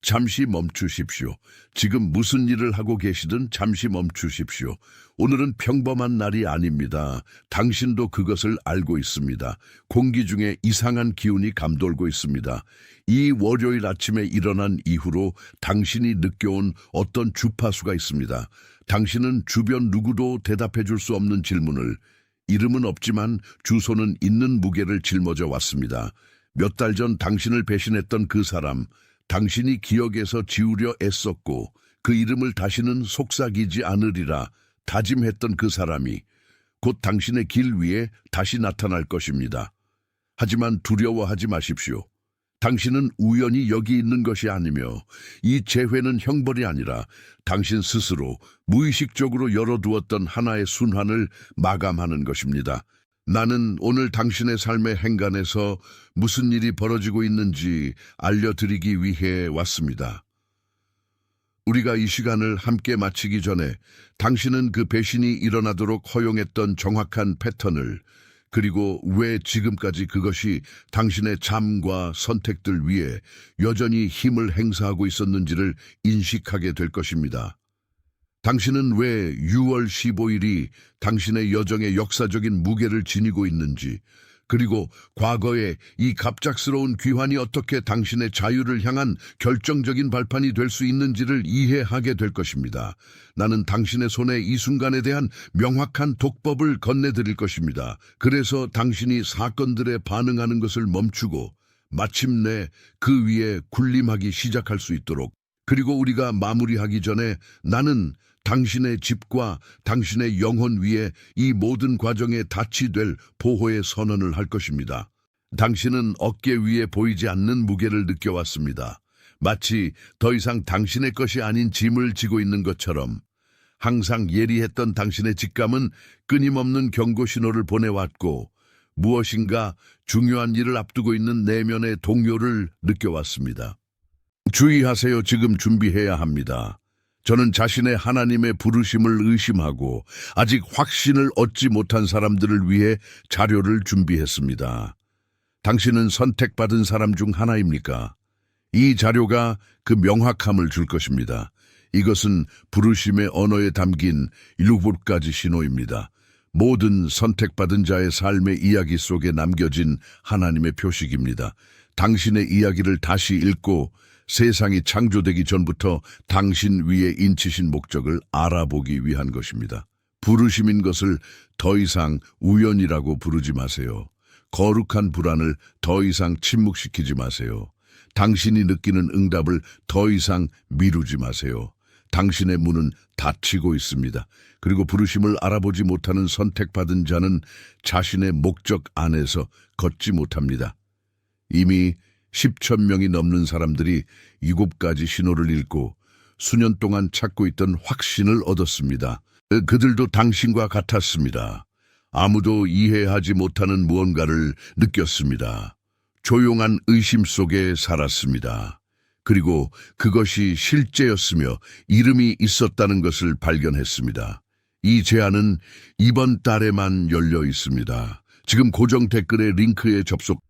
잠시 멈추십시오. 지금 무슨 일을 하고 계시든 잠시 멈추십시오. 오늘은 평범한 날이 아닙니다. 당신도 그것을 알고 있습니다. 공기 중에 이상한 기운이 감돌고 있습니다. 이 월요일 아침에 일어난 이후로 당신이 느껴온 어떤 주파수가 있습니다. 당신은 주변 누구도 대답해 줄 수 없는 질문을, 이름은 없지만 주소는 있는 무게를 짊어져 왔습니다. 몇 달 전 당신을 배신했던 그 사람, 당신이 기억에서 지우려 애썼고 그 이름을 다시는 속삭이지 않으리라 다짐했던 그 사람이 곧 당신의 길 위에 다시 나타날 것입니다. 하지만 두려워하지 마십시오. 당신은 우연히 여기 있는 것이 아니며 이 재회는 형벌이 아니라 당신 스스로 무의식적으로 열어두었던 하나의 순환을 마감하는 것입니다. 나는 오늘 당신의 삶의 행간에서 무슨 일이 벌어지고 있는지 알려드리기 위해 왔습니다. 우리가 이 시간을 함께 마치기 전에 당신은 그 배신이 일어나도록 허용했던 정확한 패턴을, 그리고 왜 지금까지 그것이 당신의 삶과 선택들 위에 여전히 힘을 행사하고 있었는지를 인식하게 될 것입니다. 당신은 왜 6월 15일이 당신의 여정의 역사적인 무게를 지니고 있는지, 그리고 과거에 이 갑작스러운 귀환이 어떻게 당신의 자유를 향한 결정적인 발판이 될 수 있는지를 이해하게 될 것입니다. 나는 당신의 손에 이 순간에 대한 명확한 독법을 건네드릴 것입니다. 그래서 당신이 사건들에 반응하는 것을 멈추고 마침내 그 위에 군림하기 시작할 수 있도록, 그리고 우리가 마무리하기 전에 나는 당신의 집과 당신의 영혼 위에 이 모든 과정에 닻이 될 보호의 선언을 할 것입니다. 당신은 어깨 위에 보이지 않는 무게를 느껴왔습니다. 마치 더 이상 당신의 것이 아닌 짐을 지고 있는 것처럼. 항상 예리했던 당신의 직감은 끊임없는 경고 신호를 보내왔고 무엇인가 중요한 일을 앞두고 있는 내면의 동요를 느껴왔습니다. 주의하세요. 지금 준비해야 합니다. 저는 자신의 하나님의 부르심을 의심하고 아직 확신을 얻지 못한 사람들을 위해 자료를 준비했습니다. 당신은 선택받은 사람 중 하나입니까? 이 자료가 그 명확함을 줄 것입니다. 이것은 부르심의 언어에 담긴 7가지 신호입니다. 모든 선택받은 자의 삶의 이야기 속에 남겨진 하나님의 표식입니다. 당신의 이야기를 다시 읽고 세상이 창조되기 전부터 당신 위에 인치신 목적을 알아보기 위한 것입니다. 부르심인 것을 더 이상 우연이라고 부르지 마세요. 거룩한 불안을 더 이상 침묵시키지 마세요. 당신이 느끼는 응답을 더 이상 미루지 마세요. 당신의 문은 닫히고 있습니다. 그리고 부르심을 알아보지 못하는 선택받은 자는 자신의 목적 안에서 걷지 못합니다. 이미 10,000명이 넘는 사람들이 7가지 신호를 읽고 수년 동안 찾고 있던 확신을 얻었습니다. 그들도 당신과 같았습니다. 아무도 이해하지 못하는 무언가를 느꼈습니다. 조용한 의심 속에 살았습니다. 그리고 그것이 실제였으며 이름이 있었다는 것을 발견했습니다. 이 제안은 이번 달에만 열려 있습니다. 지금 고정 댓글의 링크에 접속.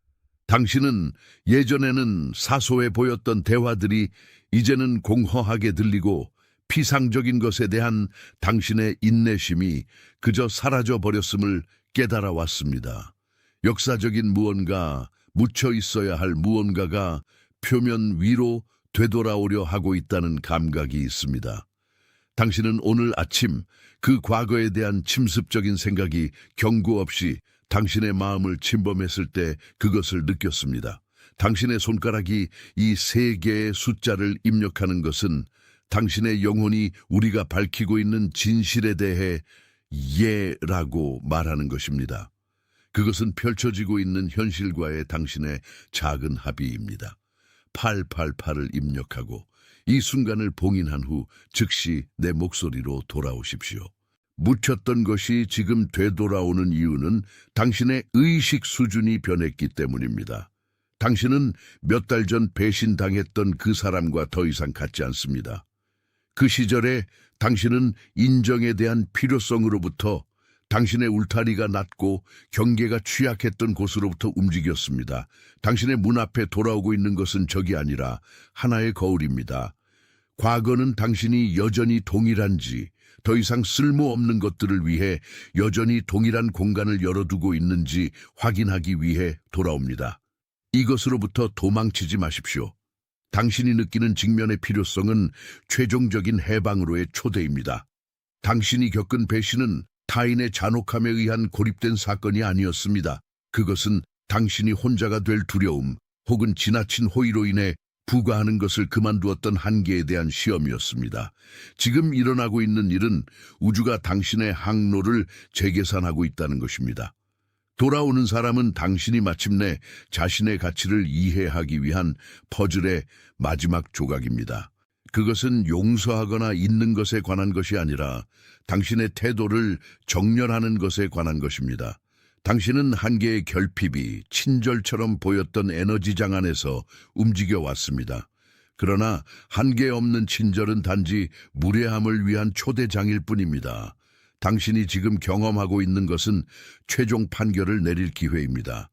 당신은 예전에는 사소해 보였던 대화들이 이제는 공허하게 들리고 피상적인 것에 대한 당신의 인내심이 그저 사라져 버렸음을 깨달아 왔습니다. 역사적인 무언가, 묻혀 있어야 할 무언가가 표면 위로 되돌아오려 하고 있다는 감각이 있습니다. 당신은 오늘 아침 그 과거에 대한 침습적인 생각이 경고 없이 당신의 마음을 침범했을 때 그것을 느꼈습니다. 당신의 손가락이 이 3개의 숫자를 입력하는 것은 당신의 영혼이 우리가 밝히고 있는 진실에 대해 예라고 말하는 것입니다. 그것은 펼쳐지고 있는 현실과의 당신의 작은 합의입니다. 888을 입력하고 이 순간을 봉인한 후 즉시 내 목소리로 돌아오십시오. 묻혔던 것이 지금 되돌아오는 이유는 당신의 의식 수준이 변했기 때문입니다. 당신은 몇 달 전 배신당했던 그 사람과 더 이상 같지 않습니다. 그 시절에 당신은 인정에 대한 필요성으로부터 당신의 울타리가 낮고 경계가 취약했던 곳으로부터 움직였습니다. 당신의 문 앞에 돌아오고 있는 것은 적이 아니라 하나의 거울입니다. 과거는 당신이 여전히 동일한지, 더 이상 쓸모없는 것들을 위해 여전히 동일한 공간을 열어두고 있는지 확인하기 위해 돌아옵니다. 이것으로부터 도망치지 마십시오. 당신이 느끼는 직면의 필요성은 최종적인 해방으로의 초대입니다. 당신이 겪은 배신은 타인의 잔혹함에 의한 고립된 사건이 아니었습니다. 그것은 당신이 혼자가 될 두려움 혹은 지나친 호의로 인해 부과하는 것을 그만두었던 한계에 대한 시험이었습니다. 지금 일어나고 있는 일은 우주가 당신의 항로를 재계산하고 있다는 것입니다. 돌아오는 사람은 당신이 마침내 자신의 가치를 이해하기 위한 퍼즐의 마지막 조각입니다. 그것은 용서하거나 잊는 것에 관한 것이 아니라 당신의 태도를 정렬하는 것에 관한 것입니다. 당신은 한 개의 결핍이 친절처럼 보였던 에너지장 안에서 움직여 왔습니다. 그러나 한계 없는 친절은 단지 무례함을 위한 초대장일 뿐입니다. 당신이 지금 경험하고 있는 것은 최종 판결을 내릴 기회입니다.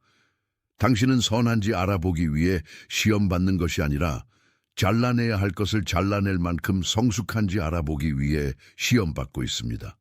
당신은 선한지 알아보기 위해 시험받는 것이 아니라 잘라내야 할 것을 잘라낼 만큼 성숙한지 알아보기 위해 시험받고 있습니다.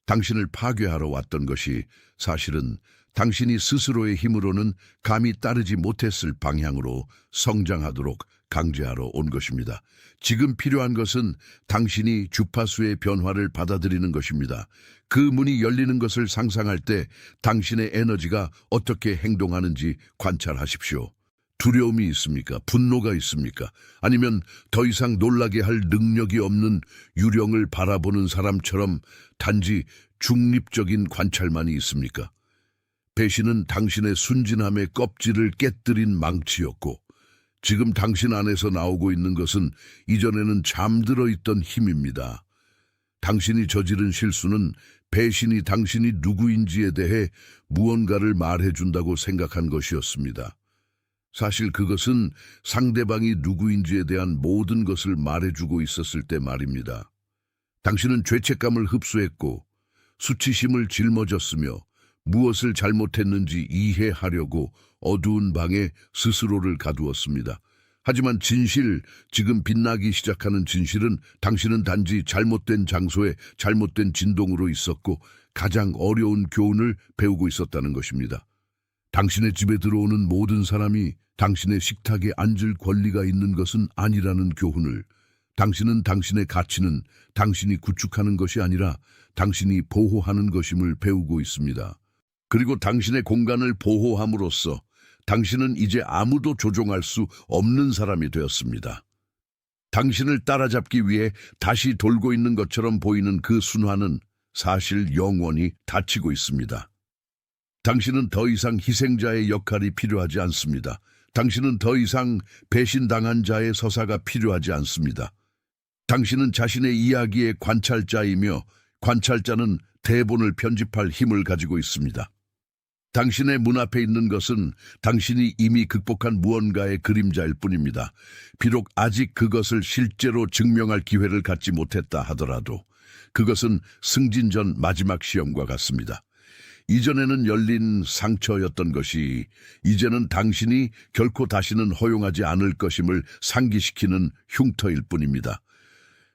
당신을 파괴하러 왔던 것이 사실은 당신이 스스로의 힘으로는 감히 따르지 못했을 방향으로 성장하도록 강제하러 온 것입니다. 지금 필요한 것은 당신이 주파수의 변화를 받아들이는 것입니다. 그 문이 열리는 것을 상상할 때 당신의 에너지가 어떻게 행동하는지 관찰하십시오. 두려움이 있습니까? 분노가 있습니까? 아니면 더 이상 놀라게 할 능력이 없는 유령을 바라보는 사람처럼 단지 중립적인 관찰만이 있습니까? 배신은 당신의 순진함의 껍질을 깨뜨린 망치였고 지금 당신 안에서 나오고 있는 것은 이전에는 잠들어 있던 힘입니다. 당신이 저지른 실수는 배신이 당신이 누구인지에 대해 무언가를 말해준다고 생각한 것이었습니다. 사실 그것은 상대방이 누구인지에 대한 모든 것을 말해주고 있었을 때 말입니다. 당신은 죄책감을 흡수했고 수치심을 짊어졌으며 무엇을 잘못했는지 이해하려고 어두운 방에 스스로를 가두었습니다. 하지만 진실, 지금 빛나기 시작하는 진실은 당신은 단지 잘못된 장소에 잘못된 진동으로 있었고 가장 어려운 교훈을 배우고 있었다는 것입니다. 당신의 집에 들어오는 모든 사람이 당신의 식탁에 앉을 권리가 있는 것은 아니라는 교훈을, 당신은 당신의 가치는 당신이 구축하는 것이 아니라 당신이 보호하는 것임을 배우고 있습니다. 그리고 당신의 공간을 보호함으로써 당신은 이제 아무도 조종할 수 없는 사람이 되었습니다. 당신을 따라잡기 위해 다시 돌고 있는 것처럼 보이는 그 순환은 사실 영원히 닫히고 있습니다. 당신은 더 이상 희생자의 역할이 필요하지 않습니다. 당신은 더 이상 배신당한 자의 서사가 필요하지 않습니다. 당신은 자신의 이야기의 관찰자이며 관찰자는 대본을 편집할 힘을 가지고 있습니다. 당신의 문 앞에 있는 것은 당신이 이미 극복한 무언가의 그림자일 뿐입니다. 비록 아직 그것을 실제로 증명할 기회를 갖지 못했다 하더라도 그것은 승진 전 마지막 시험과 같습니다. 이전에는 열린 상처였던 것이 이제는 당신이 결코 다시는 허용하지 않을 것임을 상기시키는 흉터일 뿐입니다.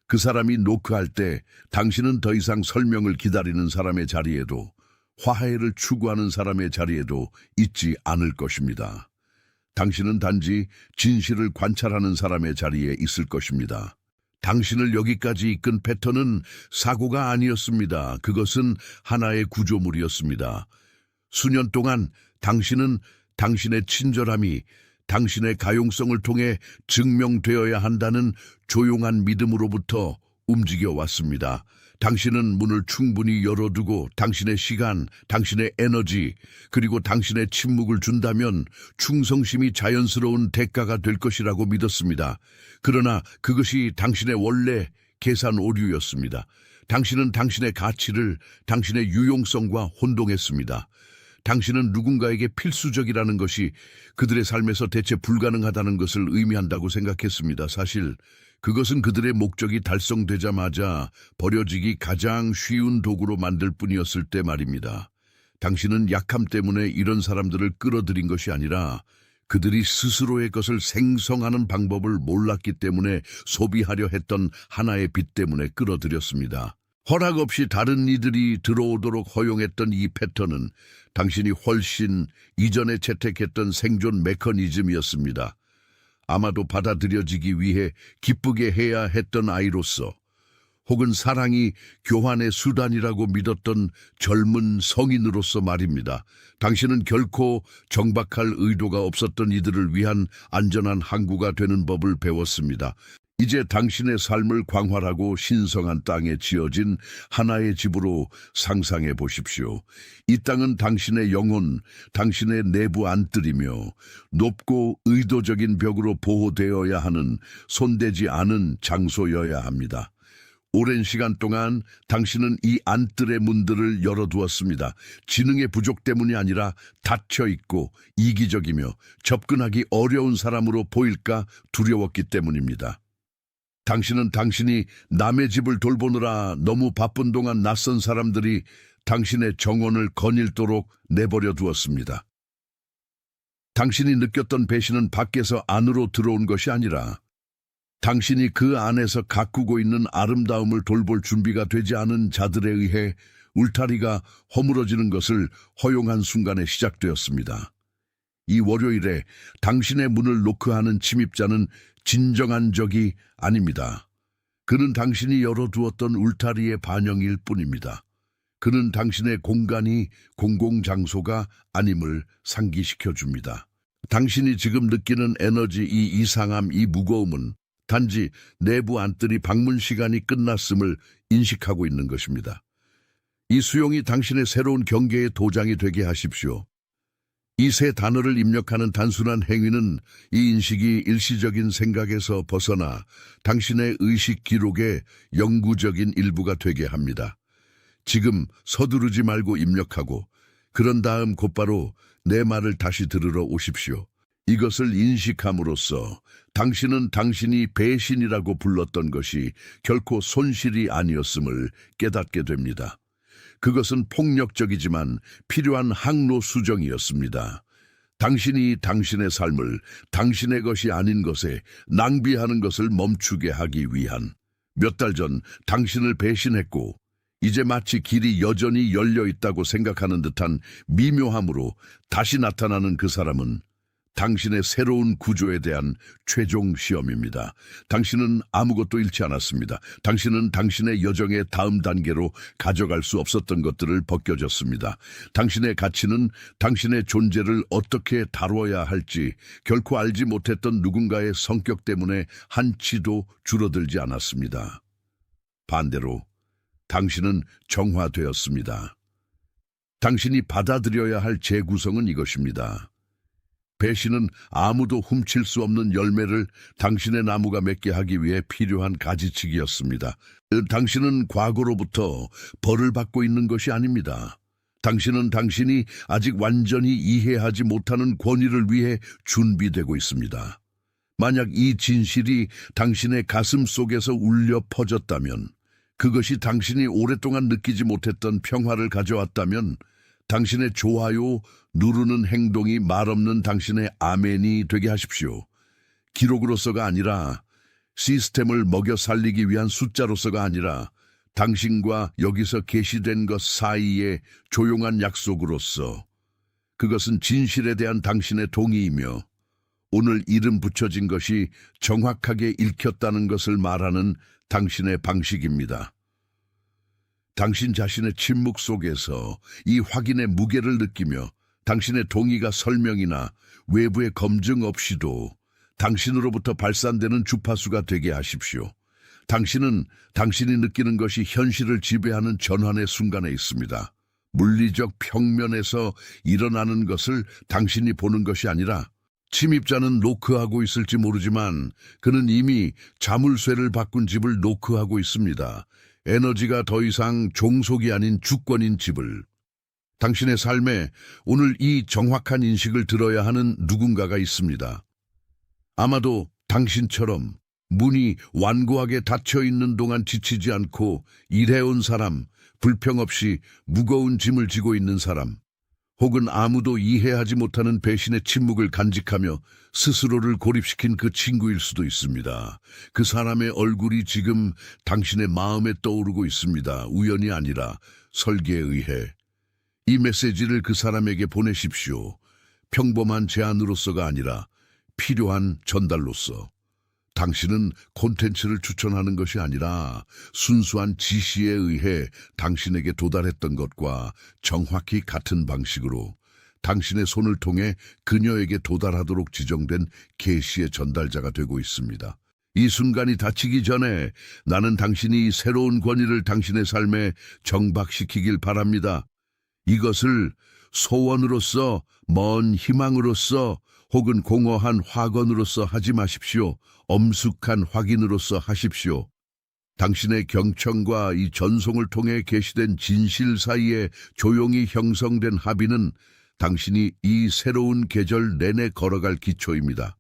그 사람이 노크할 때 당신은 더 이상 설명을 기다리는 사람의 자리에도 화해를 추구하는 사람의 자리에도 있지 않을 것입니다. 당신은 단지 진실을 관찰하는 사람의 자리에 있을 것입니다. 당신을 여기까지 이끈 패턴은 사고가 아니었습니다. 그것은 하나의 구조물이었습니다. 수년 동안 당신은 당신의 친절함이 당신의 가용성을 통해 증명되어야 한다는 조용한 믿음으로부터 움직여 왔습니다. 당신은 문을 충분히 열어두고 당신의 시간, 당신의 에너지, 그리고 당신의 침묵을 준다면 충성심이 자연스러운 대가가 될 것이라고 믿었습니다. 그러나 그것이 당신의 원래 계산 오류였습니다. 당신은 당신의 가치를 당신의 유용성과 혼동했습니다. 당신은 누군가에게 필수적이라는 것이 그들의 삶에서 대체 불가능하다는 것을 의미한다고 생각했습니다. 사실 그것은 그들의 목적이 달성되자마자 버려지기 가장 쉬운 도구로 만들 뿐이었을 때 말입니다. 당신은 약함 때문에 이런 사람들을 끌어들인 것이 아니라 그들이 스스로의 것을 생성하는 방법을 몰랐기 때문에 소비하려 했던 하나의 빛 때문에 끌어들였습니다. 허락 없이 다른 이들이 들어오도록 허용했던 이 패턴은 당신이 훨씬 이전에 채택했던 생존 메커니즘이었습니다. 아마도 받아들여지기 위해 기쁘게 해야 했던 아이로서, 혹은 사랑이 교환의 수단이라고 믿었던 젊은 성인으로서 말입니다. 당신은 결코 정박할 의도가 없었던 이들을 위한 안전한 항구가 되는 법을 배웠습니다. 이제 당신의 삶을 광활하고 신성한 땅에 지어진 하나의 집으로 상상해 보십시오. 이 땅은 당신의 영혼, 당신의 내부 안뜰이며 높고 의도적인 벽으로 보호되어야 하는 손대지 않은 장소여야 합니다. 오랜 시간 동안 당신은 이 안뜰의 문들을 열어두었습니다. 지능의 부족 때문이 아니라 닫혀있고 이기적이며 접근하기 어려운 사람으로 보일까 두려웠기 때문입니다. 당신은 당신이 남의 집을 돌보느라 너무 바쁜 동안 낯선 사람들이 당신의 정원을 거닐도록 내버려 두었습니다. 당신이 느꼈던 배신은 밖에서 안으로 들어온 것이 아니라 당신이 그 안에서 가꾸고 있는 아름다움을 돌볼 준비가 되지 않은 자들에 의해 울타리가 허물어지는 것을 허용한 순간에 시작되었습니다. 이 월요일에 당신의 문을 노크하는 침입자는 진정한 적이 아닙니다. 그는 당신이 열어두었던 울타리의 반영일 뿐입니다. 그는 당신의 공간이 공공장소가 아님을 상기시켜줍니다. 당신이 지금 느끼는 에너지, 이 이상함, 이 무거움은 단지 내부 안뜰이 방문 시간이 끝났음을 인식하고 있는 것입니다. 이 수용이 당신의 새로운 경계의 도장이 되게 하십시오. 이 세 단어를 입력하는 단순한 행위는 이 인식이 일시적인 생각에서 벗어나 당신의 의식 기록의 영구적인 일부가 되게 합니다. 지금 서두르지 말고 입력하고 그런 다음 곧바로 내 말을 다시 들으러 오십시오. 이것을 인식함으로써 당신은 당신이 배신이라고 불렀던 것이 결코 손실이 아니었음을 깨닫게 됩니다. 그것은 폭력적이지만 필요한 항로 수정이었습니다. 당신이 당신의 삶을 당신의 것이 아닌 것에 낭비하는 것을 멈추게 하기 위한, 몇 달 전 당신을 배신했고 이제 마치 길이 여전히 열려 있다고 생각하는 듯한 미묘함으로 다시 나타나는 그 사람은 당신의 새로운 구조에 대한 최종 시험입니다. 당신은 아무것도 잃지 않았습니다. 당신은 당신의 여정의 다음 단계로 가져갈 수 없었던 것들을 벗겨졌습니다. 당신의 가치는 당신의 존재를 어떻게 다뤄야 할지 결코 알지 못했던 누군가의 성격 때문에 한치도 줄어들지 않았습니다. 반대로 당신은 정화되었습니다. 당신이 받아들여야 할 재구성은 이것입니다. 배신은 아무도 훔칠 수 없는 열매를 당신의 나무가 맺게 하기 위해 필요한 가지치기였습니다. 당신은 과거로부터 벌을 받고 있는 것이 아닙니다. 당신은 당신이 아직 완전히 이해하지 못하는 권위를 위해 준비되고 있습니다. 만약 이 진실이 당신의 가슴 속에서 울려 퍼졌다면, 그것이 당신이 오랫동안 느끼지 못했던 평화를 가져왔다면, 당신의 좋아요 누르는 행동이 말없는 당신의 아멘이 되게 하십시오. 기록으로서가 아니라, 시스템을 먹여 살리기 위한 숫자로서가 아니라 당신과 여기서 계시된 것 사이의 조용한 약속으로서, 그것은 진실에 대한 당신의 동의이며 오늘 이름 붙여진 것이 정확하게 읽혔다는 것을 말하는 당신의 방식입니다. 당신 자신의 침묵 속에서 이 확인의 무게를 느끼며 당신의 동의가 설명이나 외부의 검증 없이도 당신으로부터 발산되는 주파수가 되게 하십시오. 당신은 당신이 느끼는 것이 현실을 지배하는 전환의 순간에 있습니다. 물리적 평면에서 일어나는 것을 당신이 보는 것이 아니라, 침입자는 노크하고 있을지 모르지만 그는 이미 자물쇠를 바꾼 집을 노크하고 있습니다. 에너지가 더 이상 종속이 아닌 주권인 집을. 당신의 삶에 오늘 이 정확한 인식을 들어야 하는 누군가가 있습니다. 아마도 당신처럼 문이 완고하게 닫혀 있는 동안 지치지 않고 일해온 사람, 불평 없이 무거운 짐을 지고 있는 사람, 혹은 아무도 이해하지 못하는 배신의 침묵을 간직하며 스스로를 고립시킨 그 친구일 수도 있습니다. 그 사람의 얼굴이 지금 당신의 마음에 떠오르고 있습니다. 우연이 아니라 설계에 의해. 이 메시지를 그 사람에게 보내십시오. 평범한 제안으로서가 아니라 필요한 전달로서. 당신은 콘텐츠를 추천하는 것이 아니라 순수한 지시에 의해 당신에게 도달했던 것과 정확히 같은 방식으로 당신의 손을 통해 그녀에게 도달하도록 지정된 계시의 전달자가 되고 있습니다. 이 순간이 닥치기 전에 나는 당신이 새로운 권위를 당신의 삶에 정박시키길 바랍니다. 이것을 소원으로서, 먼 희망으로서, 혹은 공허한 확언으로서 하지 마십시오. 엄숙한 확인으로서 하십시오. 당신의 경청과 이 전송을 통해 계시된 진실 사이에 조용히 형성된 합의는 당신이 이 새로운 계절 내내 걸어갈 기초입니다.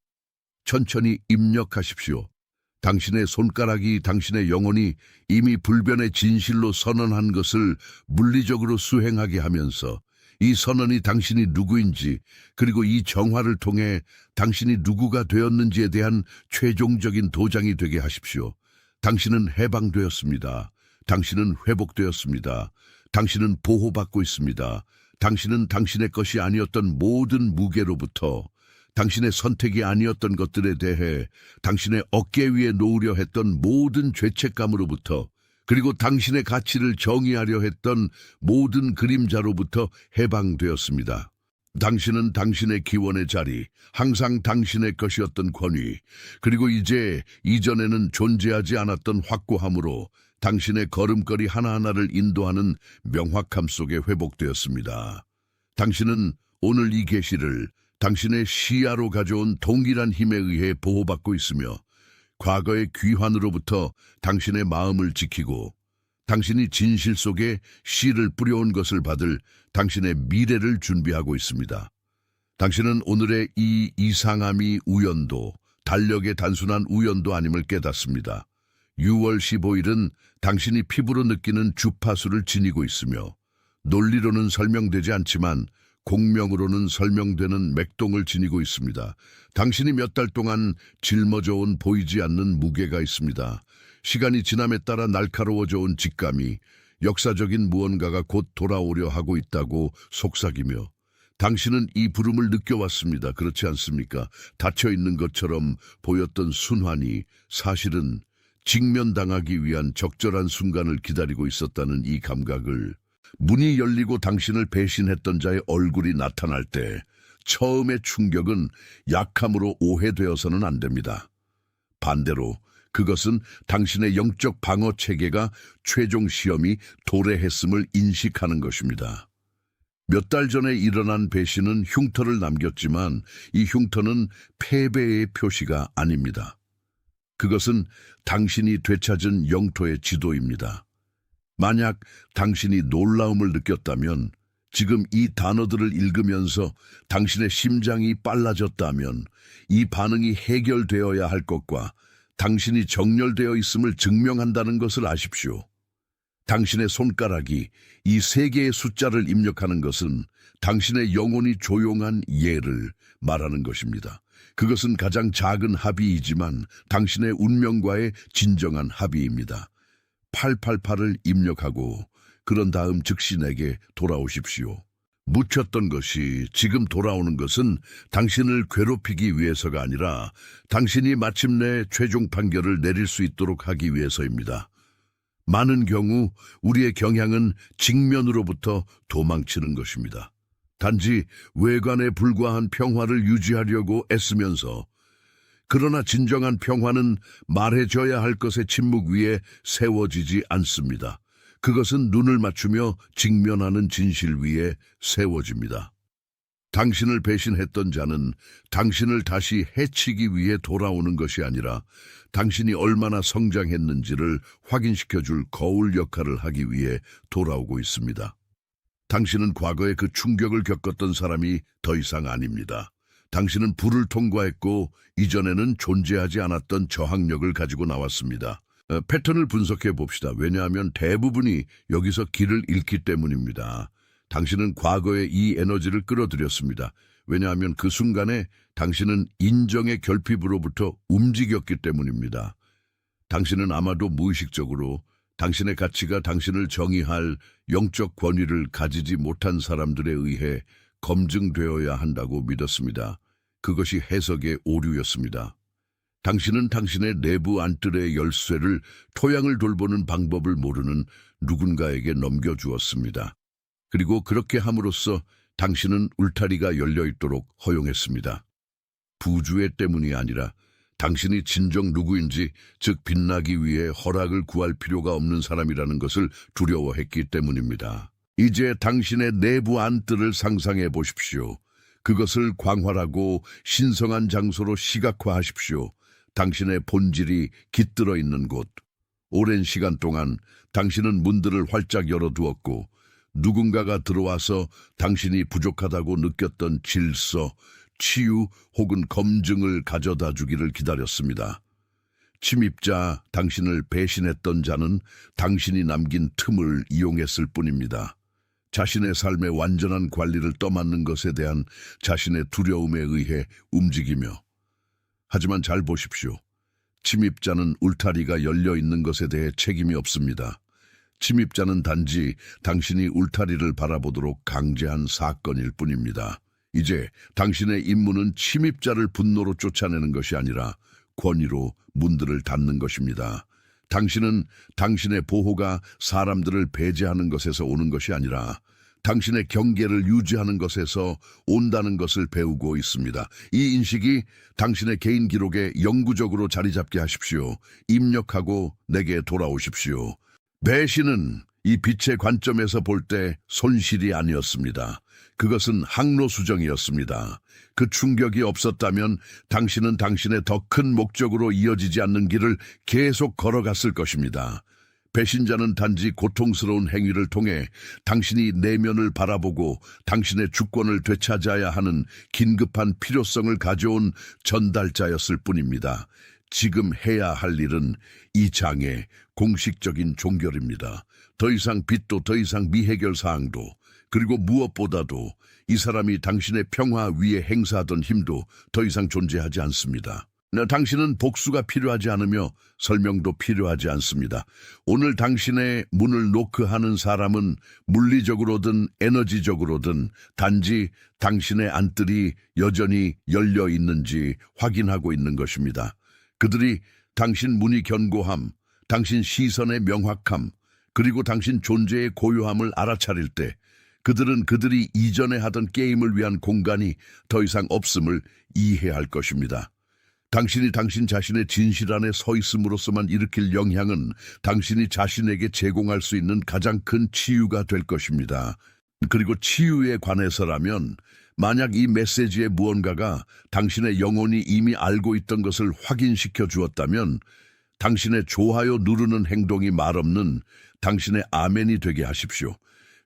천천히 입력하십시오. 당신의 손가락이 당신의 영혼이 이미 불변의 진실로 선언한 것을 물리적으로 수행하게 하면서 이 선언이 당신이 누구인지, 그리고 이 정화를 통해 당신이 누구가 되었는지에 대한 최종적인 도장이 되게 하십시오. 당신은 해방되었습니다. 당신은 회복되었습니다. 당신은 보호받고 있습니다. 당신은 당신의 것이 아니었던 모든 무게로부터, 당신의 선택이 아니었던 것들에 대해 당신의 어깨 위에 놓으려 했던 모든 죄책감으로부터, 그리고 당신의 가치를 정의하려 했던 모든 그림자로부터 해방되었습니다. 당신은 당신의 기원의 자리, 항상 당신의 것이었던 권위, 그리고 이제 이전에는 존재하지 않았던 확고함으로 당신의 걸음걸이 하나하나를 인도하는 명확함 속에 회복되었습니다. 당신은 오늘 이 계시를 당신의 시야로 가져온 동일한 힘에 의해 보호받고 있으며 과거의 귀환으로부터 당신의 마음을 지키고 당신이 진실 속에 씨를 뿌려온 것을 받을 당신의 미래를 준비하고 있습니다. 당신은 오늘의 이 이상함이 우연도, 달력의 단순한 우연도 아님을 깨닫습니다. 6월 15일은 당신이 피부로 느끼는 주파수를 지니고 있으며 논리로는 설명되지 않지만 공명으로는 설명되는 맥동을 지니고 있습니다. 당신이 몇 달 동안 짊어져온 보이지 않는 무게가 있습니다. 시간이 지남에 따라 날카로워져 온 직감이 역사적인 무언가가 곧 돌아오려 하고 있다고 속삭이며 당신은 이 부름을 느껴왔습니다. 그렇지 않습니까? 닫혀있는 것처럼 보였던 순환이 사실은 직면당하기 위한 적절한 순간을 기다리고 있었다는 이 감각을, 문이 열리고 당신을 배신했던 자의 얼굴이 나타날 때 처음의 충격은 약함으로 오해되어서는 안 됩니다. 반대로 그것은 당신의 영적 방어 체계가 최종 시험이 도래했음을 인식하는 것입니다. 몇 달 전에 일어난 배신은 흉터를 남겼지만 이 흉터는 패배의 표시가 아닙니다. 그것은 당신이 되찾은 영토의 지도입니다. 만약 당신이 놀라움을 느꼈다면, 지금 이 단어들을 읽으면서 당신의 심장이 빨라졌다면 이 반응이 해결되어야 할 것과 당신이 정렬되어 있음을 증명한다는 것을 아십시오. 당신의 손가락이 이 세 개의 숫자를 입력하는 것은 당신의 영혼이 조용한 예를 말하는 것입니다. 그것은 가장 작은 합의이지만 당신의 운명과의 진정한 합의입니다. 888을 입력하고 그런 다음 즉시 내게 돌아오십시오. 묻혔던 것이 지금 돌아오는 것은 당신을 괴롭히기 위해서가 아니라 당신이 마침내 최종 판결을 내릴 수 있도록 하기 위해서입니다. 많은 경우 우리의 경향은 직면으로부터 도망치는 것입니다. 단지 외관에 불과한 평화를 유지하려고 애쓰면서, 그러나 진정한 평화는 말해줘야 할 것의 침묵 위에 세워지지 않습니다. 그것은 눈을 맞추며 직면하는 진실 위에 세워집니다. 당신을 배신했던 자는 당신을 다시 해치기 위해 돌아오는 것이 아니라 당신이 얼마나 성장했는지를 확인시켜줄 거울 역할을 하기 위해 돌아오고 있습니다. 당신은 과거에 그 충격을 겪었던 사람이 더 이상 아닙니다. 당신은 불을 통과했고 이전에는 존재하지 않았던 저항력을 가지고 나왔습니다. 패턴을 분석해 봅시다. 왜냐하면 대부분이 여기서 길을 잃기 때문입니다. 당신은 과거에 이 에너지를 끌어들였습니다. 왜냐하면 그 순간에 당신은 인정의 결핍으로부터 움직였기 때문입니다. 당신은 아마도 무의식적으로 당신의 가치가 당신을 정의할 영적 권위를 가지지 못한 사람들에 의해 검증되어야 한다고 믿었습니다. 그것이 해석의 오류였습니다. 당신은 당신의 내부 안뜰의 열쇠를 토양을 돌보는 방법을 모르는 누군가에게 넘겨주었습니다. 그리고 그렇게 함으로써 당신은 울타리가 열려있도록 허용했습니다. 부주의 때문이 아니라 당신이 진정 누구인지, 즉 빛나기 위해 허락을 구할 필요가 없는 사람이라는 것을 두려워했기 때문입니다. 이제 당신의 내부 안뜰을 상상해 보십시오. 그것을 광활하고 신성한 장소로 시각화하십시오. 당신의 본질이 깃들어 있는 곳. 오랜 시간 동안 당신은 문들을 활짝 열어두었고 누군가가 들어와서 당신이 부족하다고 느꼈던 질서, 치유 혹은 검증을 가져다 주기를 기다렸습니다. 침입자, 당신을 배신했던 자는 당신이 남긴 틈을 이용했을 뿐입니다. 자신의 삶의 완전한 관리를 떠맡는 것에 대한 자신의 두려움에 의해 움직이며. 하지만 잘 보십시오. 침입자는 울타리가 열려 있는 것에 대해 책임이 없습니다. 침입자는 단지 당신이 울타리를 바라보도록 강제한 사건일 뿐입니다. 이제 당신의 임무는 침입자를 분노로 쫓아내는 것이 아니라 권위로 문들을 닫는 것입니다. 당신은 당신의 보호가 사람들을 배제하는 것에서 오는 것이 아니라 당신의 경계를 유지하는 것에서 온다는 것을 배우고 있습니다. 이 인식이 당신의 개인 기록에 영구적으로 자리 잡게 하십시오. 입력하고 내게 돌아오십시오. 배신은 이 빛의 관점에서 볼 때 손실이 아니었습니다. 그것은 항로수정이었습니다. 그 충격이 없었다면 당신은 당신의 더 큰 목적으로 이어지지 않는 길을 계속 걸어갔을 것입니다. 배신자는 단지 고통스러운 행위를 통해 당신이 내면을 바라보고 당신의 주권을 되찾아야 하는 긴급한 필요성을 가져온 전달자였을 뿐입니다. 지금 해야 할 일은 이 장의 공식적인 종결입니다. 더 이상 빚도 더 이상 미해결 사항도, 그리고 무엇보다도 이 사람이 당신의 평화 위에 행사하던 힘도 더 이상 존재하지 않습니다. 당신은 복수가 필요하지 않으며 설명도 필요하지 않습니다. 오늘 당신의 문을 노크하는 사람은 물리적으로든 에너지적으로든 단지 당신의 안뜰이 여전히 열려 있는지 확인하고 있는 것입니다. 그들이 당신 문이 견고함, 당신 시선의 명확함, 그리고 당신 존재의 고요함을 알아차릴 때 그들은 그들이 이전에 하던 게임을 위한 공간이 더 이상 없음을 이해할 것입니다. 당신이 당신 자신의 진실 안에 서 있음으로써만 일으킬 영향은 당신이 자신에게 제공할 수 있는 가장 큰 치유가 될 것입니다. 그리고 치유에 관해서라면 만약 이 메시지의 무언가가 당신의 영혼이 이미 알고 있던 것을 확인시켜 주었다면 당신의 좋아요 누르는 행동이 말없는 당신의 아멘이 되게 하십시오.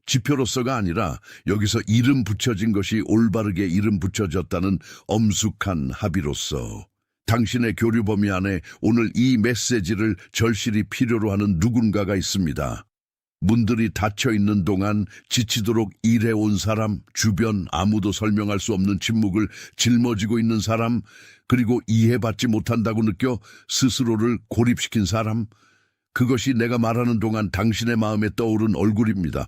지표로서가 아니라 여기서 이름 붙여진 것이 올바르게 이름 붙여졌다는 엄숙한 합의로서 당신의 교류 범위 안에 오늘 이 메시지를 절실히 필요로 하는 누군가가 있습니다. 문들이 닫혀 있는 동안 지치도록 일해온 사람, 주변 아무도 설명할 수 없는 침묵을 짊어지고 있는 사람, 그리고 이해받지 못한다고 느껴 스스로를 고립시킨 사람, 그것이 내가 말하는 동안 당신의 마음에 떠오른 얼굴입니다.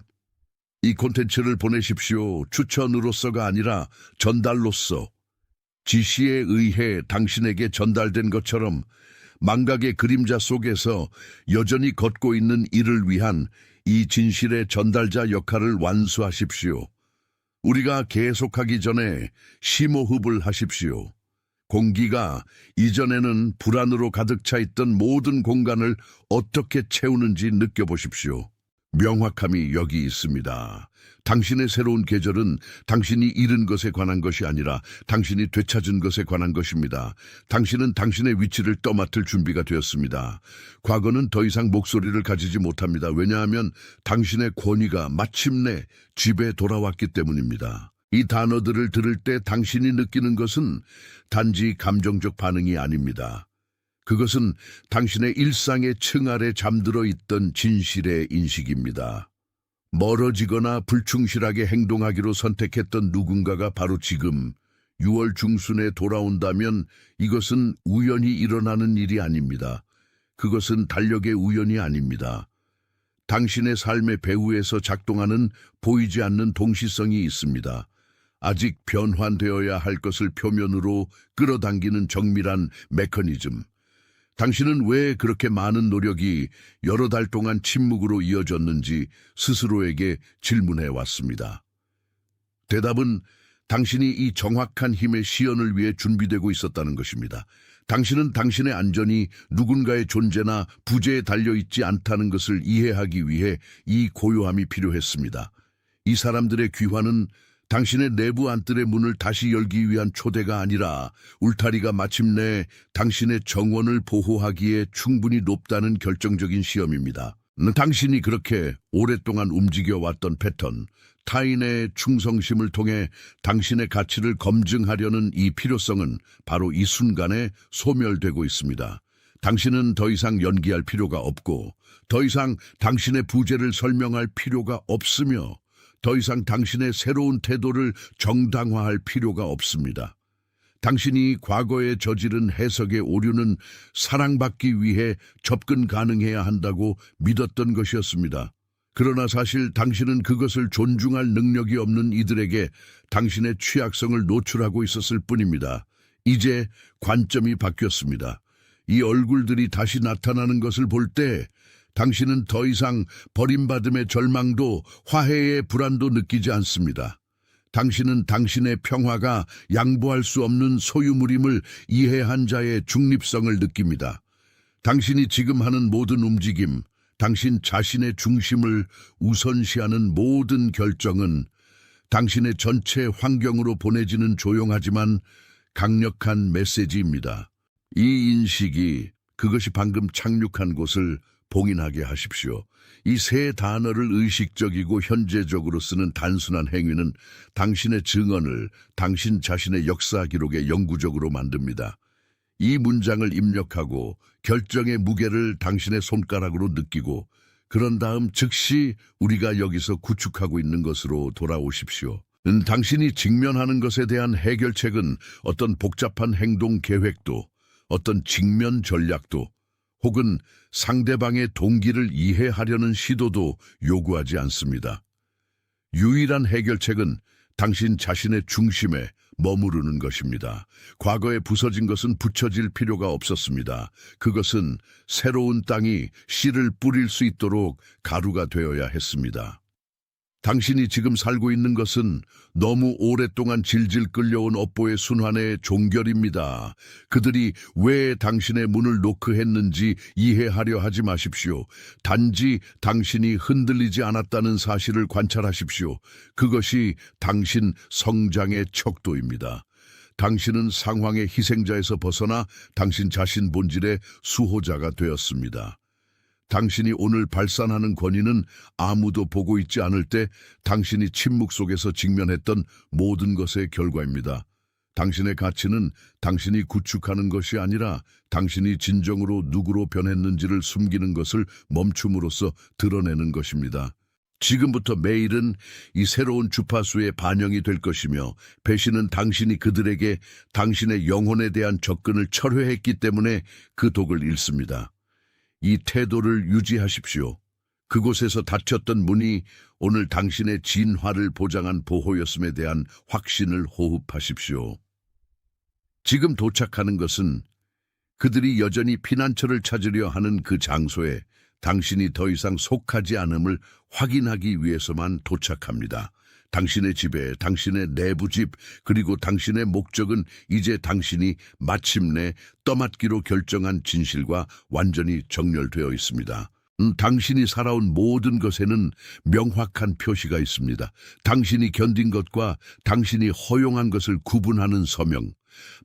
이 콘텐츠를 보내십시오. 추천으로서가 아니라 전달로서. 지시에 의해 당신에게 전달된 것처럼 망각의 그림자 속에서 여전히 걷고 있는 이를 위한 이 진실의 전달자 역할을 완수하십시오. 우리가 계속하기 전에 심호흡을 하십시오. 공기가 이전에는 불안으로 가득 차 있던 모든 공간을 어떻게 채우는지 느껴보십시오. 명확함이 여기 있습니다. 당신의 새로운 계절은 당신이 잃은 것에 관한 것이 아니라 당신이 되찾은 것에 관한 것입니다. 당신은 당신의 위치를 떠맡을 준비가 되었습니다. 과거는 더 이상 목소리를 가지지 못합니다. 왜냐하면 당신의 권위가 마침내 집에 돌아왔기 때문입니다. 이 단어들을 들을 때 당신이 느끼는 것은 단지 감정적 반응이 아닙니다. 그것은 당신의 일상의 층 아래 잠들어 있던 진실의 인식입니다. 멀어지거나 불충실하게 행동하기로 선택했던 누군가가 바로 지금 6월 중순에 돌아온다면 이것은 우연히 일어나는 일이 아닙니다. 그것은 달력의 우연이 아닙니다. 당신의 삶의 배후에서 작동하는 보이지 않는 동시성이 있습니다. 아직 변환되어야 할 것을 표면으로 끌어당기는 정밀한 메커니즘. 당신은 왜 그렇게 많은 노력이 여러 달 동안 침묵으로 이어졌는지 스스로에게 질문해 왔습니다. 대답은 당신이 이 정확한 힘의 시연을 위해 준비되고 있었다는 것입니다. 당신은 당신의 안전이 누군가의 존재나 부재에 달려있지 않다는 것을 이해하기 위해 이 고요함이 필요했습니다. 이 사람들의 귀환은 당신의 내부 안뜰의 문을 다시 열기 위한 초대가 아니라 울타리가 마침내 당신의 정원을 보호하기에 충분히 높다는 결정적인 시험입니다. 당신이 그렇게 오랫동안 움직여왔던 패턴, 타인의 충성심을 통해 당신의 가치를 검증하려는 이 필요성은 바로 이 순간에 소멸되고 있습니다. 당신은 더 이상 연기할 필요가 없고, 더 이상 당신의 부재를 설명할 필요가 없으며, 더 이상 당신의 새로운 태도를 정당화할 필요가 없습니다. 당신이 과거에 저지른 해석의 오류는 사랑받기 위해 접근 가능해야 한다고 믿었던 것이었습니다. 그러나 사실 당신은 그것을 존중할 능력이 없는 이들에게 당신의 취약성을 노출하고 있었을 뿐입니다. 이제 관점이 바뀌었습니다. 이 얼굴들이 다시 나타나는 것을 볼 때 당신은 더 이상 버림받음의 절망도 화해의 불안도 느끼지 않습니다. 당신은 당신의 평화가 양보할 수 없는 소유물임을 이해한 자의 중립성을 느낍니다. 당신이 지금 하는 모든 움직임, 당신 자신의 중심을 우선시하는 모든 결정은 당신의 전체 환경으로 보내지는 조용하지만 강력한 메시지입니다. 이 인식이 그것이 방금 착륙한 곳을 봉인하게 하십시오. 이 세 단어를 의식적이고 현재적으로 쓰는 단순한 행위는 당신의 증언을 당신 자신의 역사 기록에 영구적으로 만듭니다. 이 문장을 입력하고 결정의 무게를 당신의 손가락으로 느끼고 그런 다음 즉시 우리가 여기서 구축하고 있는 것으로 돌아오십시오. 당신이 직면하는 것에 대한 해결책은 어떤 복잡한 행동 계획도 어떤 직면 전략도 혹은 상대방의 동기를 이해하려는 시도도 요구하지 않습니다. 유일한 해결책은 당신 자신의 중심에 머무르는 것입니다. 과거에 부서진 것은 붙여질 필요가 없었습니다. 그것은 새로운 땅이 씨를 뿌릴 수 있도록 가루가 되어야 했습니다. 당신이 지금 살고 있는 것은 너무 오랫동안 질질 끌려온 업보의 순환의 종결입니다. 그들이 왜 당신의 문을 노크했는지 이해하려 하지 마십시오. 단지 당신이 흔들리지 않았다는 사실을 관찰하십시오. 그것이 당신 성장의 척도입니다. 당신은 상황의 희생자에서 벗어나 당신 자신 본질의 수호자가 되었습니다. 당신이 오늘 발산하는 권위는 아무도 보고 있지 않을 때 당신이 침묵 속에서 직면했던 모든 것의 결과입니다. 당신의 가치는 당신이 구축하는 것이 아니라 당신이 진정으로 누구로 변했는지를 숨기는 것을 멈춤으로써 드러내는 것입니다. 지금부터 매일은 이 새로운 주파수의 반영이 될 것이며 배신은 당신이 그들에게 당신의 영혼에 대한 접근을 철회했기 때문에 그 독을 잃습니다. 이 태도를 유지하십시오. 그곳에서 닫혔던 문이 오늘 당신의 진화를 보장한 보호였음에 대한 확신을 호흡하십시오. 지금 도착하는 것은 그들이 여전히 피난처를 찾으려 하는 그 장소에 당신이 더 이상 속하지 않음을 확인하기 위해서만 도착합니다. 당신의 집에, 당신의 내부 집, 그리고 당신의 목적은 이제 당신이 마침내 떠맡기로 결정한 진실과 완전히 정렬되어 있습니다. 당신이 살아온 모든 것에는 명확한 표시가 있습니다. 당신이 견딘 것과 당신이 허용한 것을 구분하는 서명.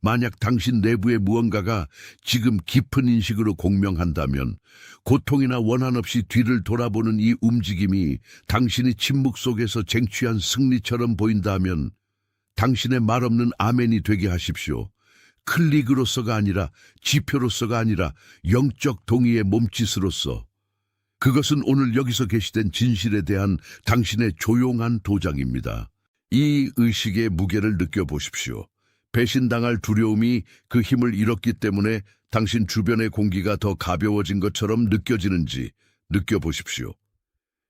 만약 당신 내부의 무언가가 지금 깊은 인식으로 공명한다면 고통이나 원한 없이 뒤를 돌아보는 이 움직임이 당신이 침묵 속에서 쟁취한 승리처럼 보인다면 당신의 말 없는 아멘이 되게 하십시오. 클릭으로서가 아니라 지표로서가 아니라 영적 동의의 몸짓으로서. 그것은 오늘 여기서 게시된 진실에 대한 당신의 조용한 도장입니다. 이 의식의 무게를 느껴보십시오. 배신당할 두려움이 그 힘을 잃었기 때문에 당신 주변의 공기가 더 가벼워진 것처럼 느껴지는지 느껴보십시오.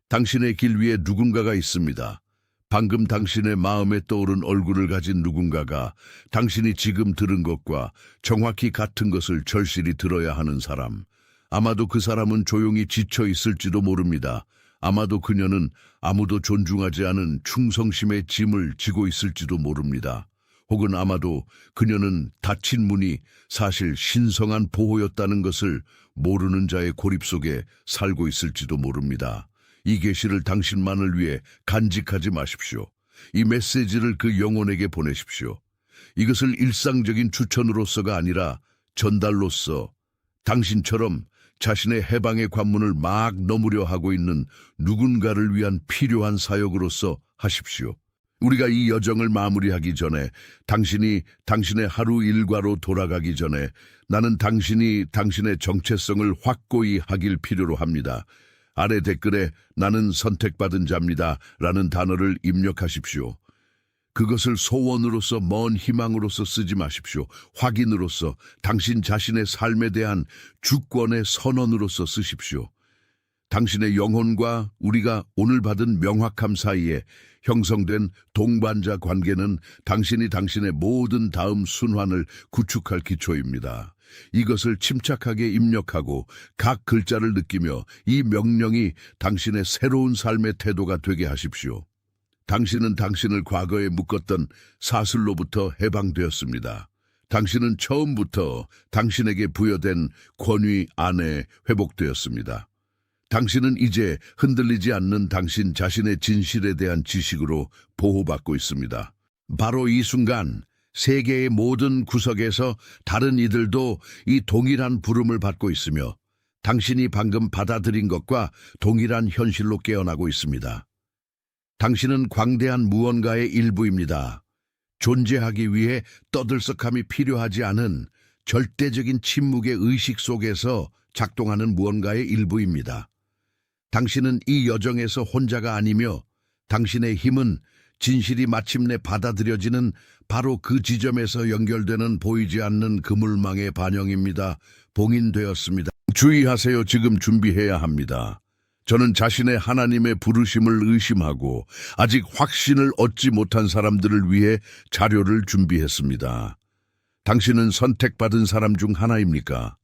당신의 길 위에 누군가가 있습니다. 방금 당신의 마음에 떠오른 얼굴을 가진 누군가가 당신이 지금 들은 것과 정확히 같은 것을 절실히 들어야 하는 사람. 아마도 그 사람은 조용히 지쳐 있을지도 모릅니다. 아마도 그녀는 아무도 존중하지 않은 충성심의 짐을 지고 있을지도 모릅니다. 혹은 아마도 그녀는 닫힌 문이 사실 신성한 보호였다는 것을 모르는 자의 고립 속에 살고 있을지도 모릅니다. 이 계시를 당신만을 위해 간직하지 마십시오. 이 메시지를 그 영혼에게 보내십시오. 이것을 일상적인 추천으로서가 아니라 전달로서 당신처럼 자신의 해방의 관문을 막 넘으려 하고 있는 누군가를 위한 필요한 사역으로서 하십시오. 우리가 이 여정을 마무리하기 전에 당신이 당신의 하루 일과로 돌아가기 전에 나는 당신이 당신의 정체성을 확고히 하길 필요로 합니다. 아래 댓글에 나는 선택받은 자입니다 라는 단어를 입력하십시오. 그것을 소원으로서 먼 희망으로서 쓰지 마십시오. 확인으로서 당신 자신의 삶에 대한 주권의 선언으로서 쓰십시오. 당신의 영혼과 우리가 오늘 받은 명확함 사이에 형성된 동반자 관계는 당신이 당신의 모든 다음 순환을 구축할 기초입니다. 이것을 침착하게 입력하고 각 글자를 느끼며 이 명령이 당신의 새로운 삶의 태도가 되게 하십시오. 당신은 당신을 과거에 묶었던 사슬로부터 해방되었습니다. 당신은 처음부터 당신에게 부여된 권위 안에 회복되었습니다. 당신은 이제 흔들리지 않는 당신 자신의 진실에 대한 지식으로 보호받고 있습니다. 바로 이 순간 세계의 모든 구석에서 다른 이들도 이 동일한 부름을 받고 있으며 당신이 방금 받아들인 것과 동일한 현실로 깨어나고 있습니다. 당신은 광대한 무언가의 일부입니다. 존재하기 위해 떠들썩함이 필요하지 않은 절대적인 침묵의 의식 속에서 작동하는 무언가의 일부입니다. 당신은 이 여정에서 혼자가 아니며 당신의 힘은 진실이 마침내 받아들여지는 바로 그 지점에서 연결되는 보이지 않는 그물망의 반영입니다. 봉인되었습니다. 주의하세요. 지금 준비해야 합니다. 저는 자신의 하나님의 부르심을 의심하고 아직 확신을 얻지 못한 사람들을 위해 자료를 준비했습니다. 당신은 선택받은 사람 중 하나입니까?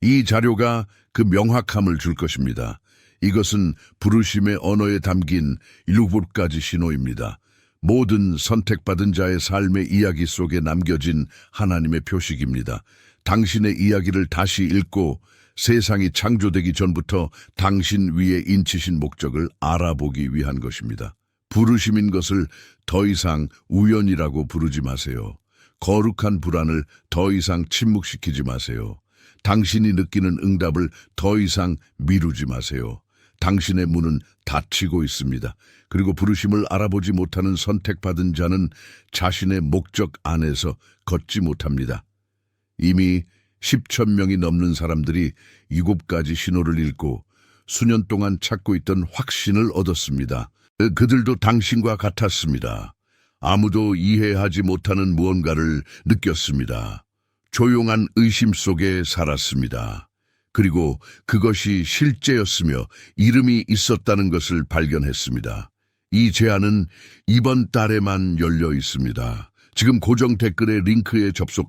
이 자료가 그 명확함을 줄 것입니다. 이것은 부르심의 언어에 담긴 7가지 신호입니다. 모든 선택받은 자의 삶의 이야기 속에 남겨진 하나님의 표식입니다. 당신의 이야기를 다시 읽고 세상이 창조되기 전부터 당신 위에 인치신 목적을 알아보기 위한 것입니다. 부르심인 것을 더 이상 우연이라고 부르지 마세요. 거룩한 불안을 더 이상 침묵시키지 마세요. 당신이 느끼는 응답을 더 이상 미루지 마세요. 당신의 문은 닫히고 있습니다. 그리고 부르심을 알아보지 못하는 선택받은 자는 자신의 목적 안에서 걷지 못합니다. 이미 10,000명이 넘는 사람들이 7가지 신호를 읽고 수년 동안 찾고 있던 확신을 얻었습니다. 그들도 당신과 같았습니다. 아무도 이해하지 못하는 무언가를 느꼈습니다. 조용한 의심 속에 살았습니다. 그리고 그것이 실제였으며 이름이 있었다는 것을 발견했습니다. 이 제안은 이번 달에만 열려 있습니다. 지금 고정 댓글의 링크에 접속